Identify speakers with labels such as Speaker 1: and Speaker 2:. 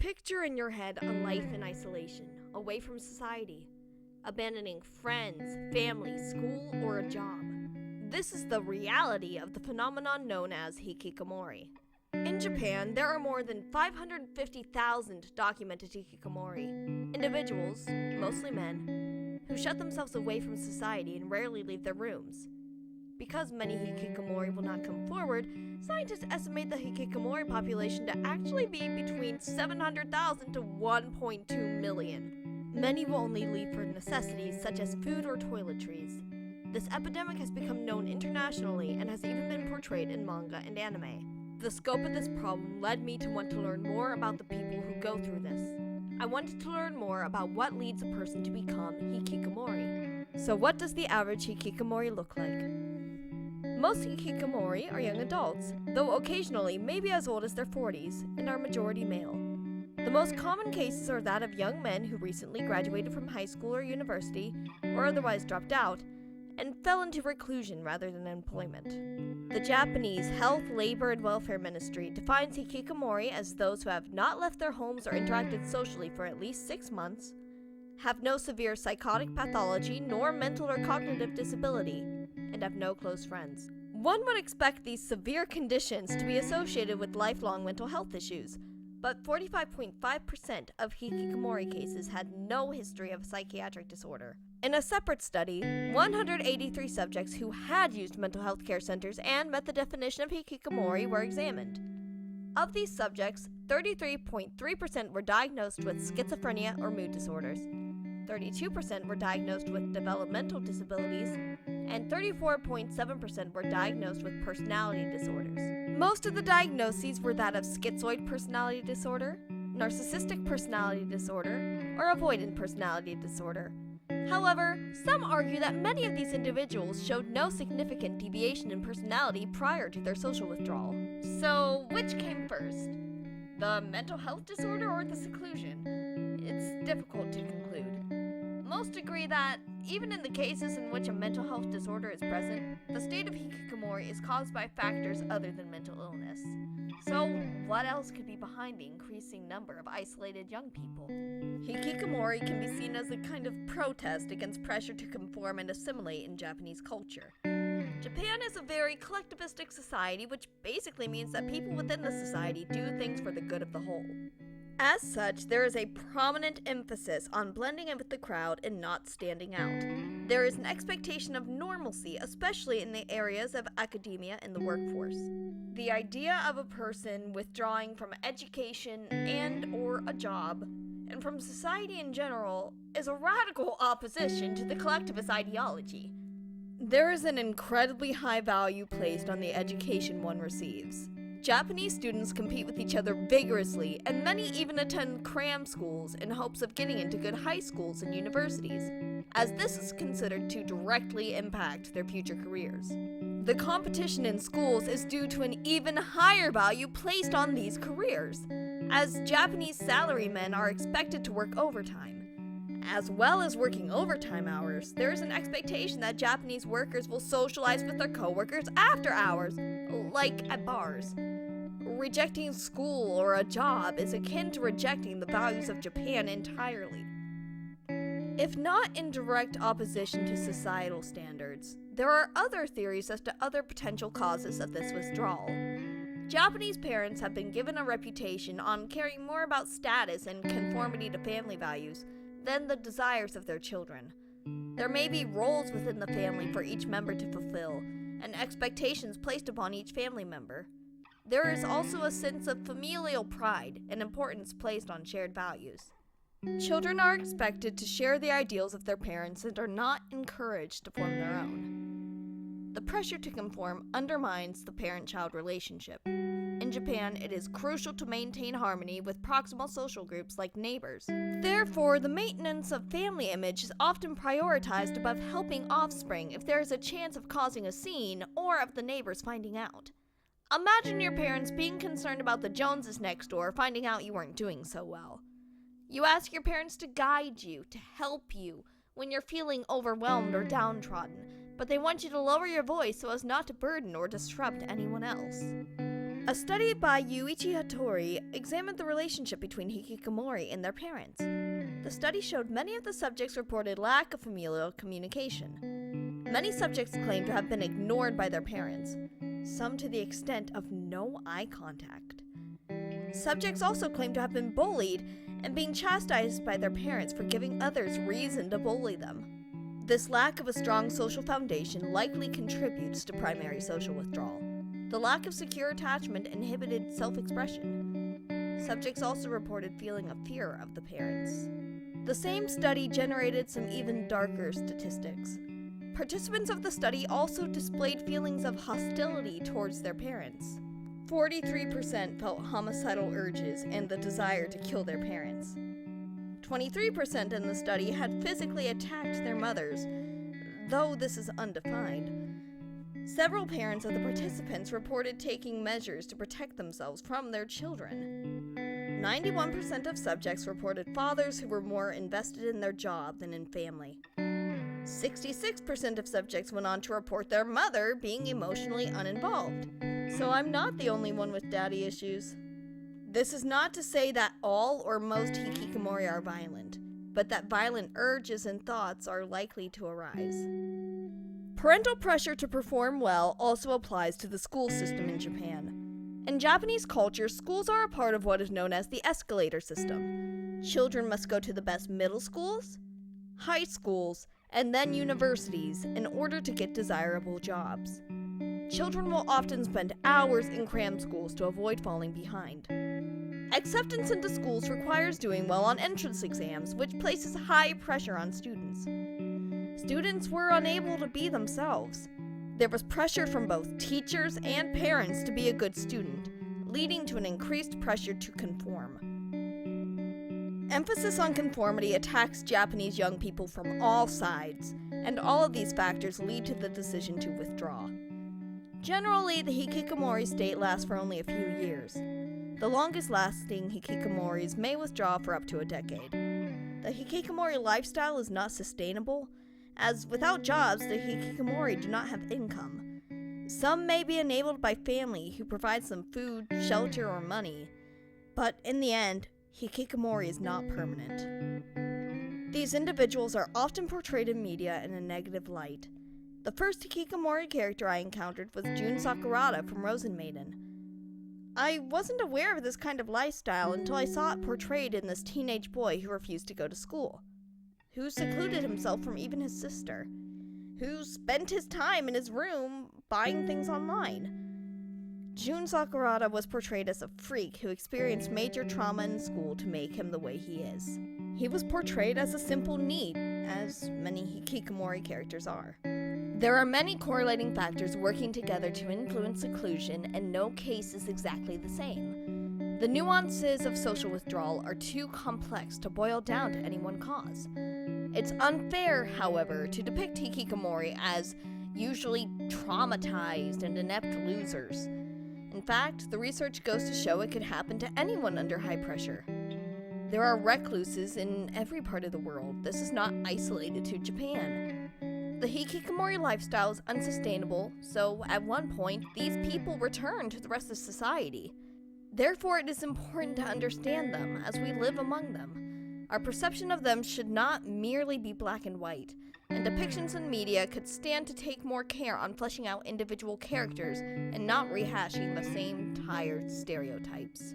Speaker 1: Picture in your head a life in isolation, away from society, abandoning friends, family, school, or a job. This is the reality of the phenomenon known as Hikikomori. In Japan, there are more than 550,000 documented Hikikomori, individuals, mostly men, who shut themselves away from society and rarely leave their rooms. Because many Hikikomori will not come forward, scientists estimate the Hikikomori population to actually be between 700,000 to 1.2 million. Many will only leave for necessities such as food or toiletries. This epidemic has become known internationally and has even been portrayed in manga and anime. The scope of this problem led me to want to learn more about the people who go through this. I wanted to learn more about what leads a person to become Hikikomori. So what does the average Hikikomori look like? Most Hikikomori are young adults, though occasionally maybe as old as their 40s, and are majority male. The most common cases are that of young men who recently graduated from high school or university, or otherwise dropped out, and fell into reclusion rather than employment. The Japanese Health, Labor, and Welfare Ministry defines Hikikomori as those who have not left their homes or interacted socially for at least 6 months, have no severe psychotic pathology nor mental or cognitive disability, and have no close friends. One would expect these severe conditions to be associated with lifelong mental health issues, but 45.5% of Hikikomori cases had no history of psychiatric disorder. In a separate study, 183 subjects who had used mental health care centers and met the definition of Hikikomori were examined. Of these subjects, 33.3% were diagnosed with schizophrenia or mood disorders, 32% were diagnosed with developmental disabilities, and 34.7% were diagnosed with personality disorders. Most of the diagnoses were that of schizoid personality disorder, narcissistic personality disorder, or avoidant personality disorder. However, some argue that many of these individuals showed no significant deviation in personality prior to their social withdrawal. So, which came first? The mental health disorder or the seclusion? It's difficult to conclude. Most agree that, even in the cases in which a mental health disorder is present, the state of Hikikomori is caused by factors other than mental illness. So, what else could be behind the increasing number of isolated young people? Hikikomori can be seen as a kind of protest against pressure to conform and assimilate in Japanese culture. Japan is a very collectivistic society, which basically means that people within the society do things for the good of the whole. As such, there is a prominent emphasis on blending in with the crowd and not standing out. There is an expectation of normalcy, especially in the areas of academia and the workforce. The idea of a person withdrawing from education and/or a job, and from society in general, is a radical opposition to the collectivist ideology. There is an incredibly high value placed on the education one receives. Japanese students compete with each other vigorously, and many even attend cram schools in hopes of getting into good high schools and universities, as this is considered to directly impact their future careers. The competition in schools is due to an even higher value placed on these careers, as Japanese salarymen are expected to work overtime. As well as working overtime hours, there is an expectation that Japanese workers will socialize with their coworkers after hours, like at bars. Rejecting school or a job is akin to rejecting the values of Japan entirely. If not in direct opposition to societal standards, there are other theories as to other potential causes of this withdrawal. Japanese parents have been given a reputation on caring more about status and conformity to family values than the desires of their children. There may be roles within the family for each member to fulfill, and expectations placed upon each family member. There is also a sense of familial pride and importance placed on shared values. Children are expected to share the ideals of their parents and are not encouraged to form their own. The pressure to conform undermines the parent-child relationship. In Japan, it is crucial to maintain harmony with proximal social groups like neighbors. Therefore, the maintenance of family image is often prioritized above helping offspring if there is a chance of causing a scene or of the neighbors finding out. Imagine your parents being concerned about the Joneses next door finding out you weren't doing so well. You ask your parents to guide you, to help you, when you're feeling overwhelmed or downtrodden, but they want you to lower your voice so as not to burden or disrupt anyone else. A study by Yuichi Hattori examined the relationship between Hikikomori and their parents. The study showed many of the subjects reported lack of familial communication. Many subjects claimed to have been ignored by their parents, some to the extent of no eye contact. Subjects also claimed to have been bullied and being chastised by their parents for giving others reason to bully them. This lack of a strong social foundation likely contributes to primary social withdrawal. The lack of secure attachment inhibited self-expression. Subjects also reported feeling a fear of the parents. The same study generated some even darker statistics. Participants of the study also displayed feelings of hostility towards their parents. 43% felt homicidal urges and the desire to kill their parents. 23% in the study had physically attacked their mothers, though this is undefined. Several parents of the participants reported taking measures to protect themselves from their children. 91% of subjects reported fathers who were more invested in their job than in family. 66% of subjects went on to report their mother being emotionally uninvolved. So I'm not the only one with daddy issues. This is not to say that all or most hikikomori are violent, but that violent urges and thoughts are likely to arise. Parental pressure to perform well also applies to the school system in Japan. In Japanese culture, schools are a part of what is known as the escalator system. Children must go to the best middle schools, high schools, and then universities in order to get desirable jobs. Children will often spend hours in cram schools to avoid falling behind. Acceptance into schools requires doing well on entrance exams, which places high pressure on students. Students were unable to be themselves. There was pressure from both teachers and parents to be a good student, leading to an increased pressure to conform. Emphasis on conformity attacks Japanese young people from all sides, and all of these factors lead to the decision to withdraw. Generally, the hikikomori state lasts for only a few years. The longest-lasting hikikomoris may withdraw for up to a decade. The hikikomori lifestyle is not sustainable, as without jobs, the hikikomori do not have income. Some may be enabled by family who provides them food, shelter, or money, but in the end, hikikomori is not permanent. These individuals are often portrayed in media in a negative light. The first hikikomori character I encountered was Jun Sakurada from Rosenmaiden. I wasn't aware of this kind of lifestyle until I saw it portrayed in this teenage boy who refused to go to school, who secluded himself from even his sister, who spent his time in his room buying things online. Jun Sakurada was portrayed as a freak who experienced major trauma in school to make him the way he is. He was portrayed as a simple NEET, as many hikikomori characters are. There are many correlating factors working together to influence seclusion, and no case is exactly the same. The nuances of social withdrawal are too complex to boil down to any one cause. It's unfair, however, to depict hikikomori as usually traumatized and inept losers. In fact, the research goes to show it could happen to anyone under high pressure. There are recluses in every part of the world. This is not isolated to Japan. The hikikomori lifestyle is unsustainable, so at one point, these people return to the rest of society. Therefore, it is important to understand them as we live among them. Our perception of them should not merely be black and white, and depictions in media could stand to take more care on fleshing out individual characters and not rehashing the same tired stereotypes.